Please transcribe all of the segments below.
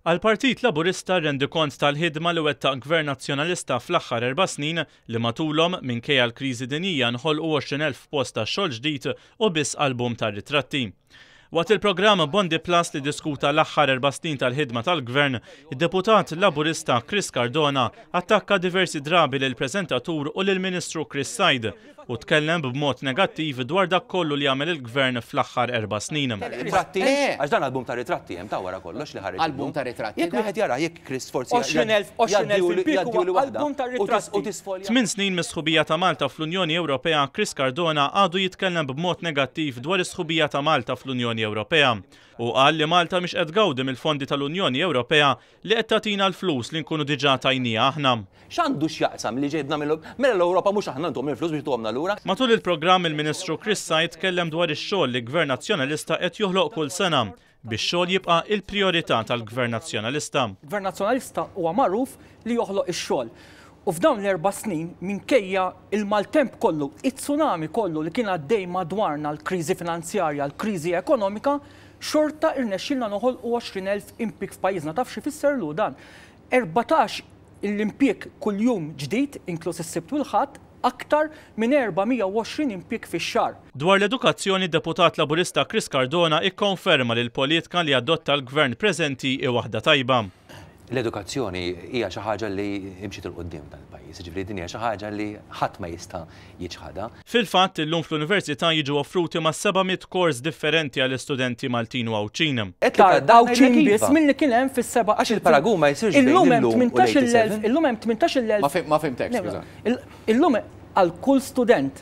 Għall-Partit Laburista rendi kont tal-ħidma li wettaq Gvern Nazzjonalista fl-aħħar 4 snin li matulhom minkejja l-kriżi dinjija nħolqu 20,000 post ta' xogħol ġdid u biss album ta' ritratti. Waqt il-programm Bondi Plus li diskuta l-aħħar 4 snin tal-ħidma tal-Gvern, id-deputat Laburista Chris Cardona attakka diversi drabi lil preżentatur u lil Ministru Chris Said u tkellem b'mod negattiv dwar dak kollu li għamel il-Gvern fl-aħħar 4 snin. Ritratti? Għax dan album ta' ritratti hemm ta' wara kollox li ħareġ. Album ta' ritratti. Jekk wieħed jara jekk Chris forsi 20,000 album ta' ritratti. 8 snin mis-sħubija ta' Malta fl-Unjoni Ewropea, Chris Cardona għadu jitkellem b'mod negattiv dwar is-sħubija ta' Malta fl-Unjoni Ewropea u qal li Malta mhix qed tgawdi mill-fondi tal-Unjoni Ewropea li qed tagħtina l-flus li nkunu diġà tajnija aħna. X'għandu x'jaqsam li ġejbna mill-Ewropa mhux aħna ntuhom il-flus biex tuhomna lura? Matul il-programm il-Ministru Chris Said tkellem dwar ix-xogħol li Gvern Nazzjonalista qed joħloq kull sena biex xogħol jibqa' il-prijorità tal-Gvern Nazzjonalista. Gvern Nazzjonalista huwa magħruf li joħloq ix-xogħol. U f'dawn l-4 snin minkejja il-maltemp kollu, it-tsunami kollu li kien għaddej madwarna l-kriżi finanzjarja, l-kriżi ekonomika, xorta irnexxilna noħolqu 20,000 impjieg f'pajjiżna. Taf xi fisserlu dan? 14 l-impjieg kuljum ġdid, inkluż is-sibt u l-ħadd, aktar minn 420 impjieg fix-xahar. Dwar l-edukazzjoni, deputat Laburista Chris Cardona ikkonferma li l-politika li adotta l-Gvern preżenti hi waħda tajba. L-edukazzjoni hija xi ħaġa li imxiet il qudiem tal-pajjiż, ġifieri din hija xi ħaġa li ħadd ma jista' jiġħadha. Fil-fatt illum fl-Università jiġu offruti ma' 700 kors differenti għall-istudenti Maltin u Awċin. Awċin biss milli kien hemm fis-seba' għax il-paragun ma jsirx illum hemm 18,000, illum hemm 18,000. Ma fimtek, skuża. Illum għal kull student.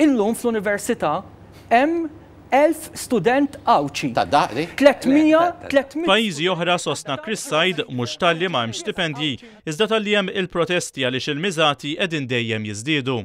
Illum fl-Università hemm 1000 student Awċi. Ta' daqdi? 300. Pajjiżi oħra sostna Chris Said mhux talli m'hemmx stipendji, iżda talli hemm il-protesti għaliex il-miżati qegħdin dejjem jiżdiedu.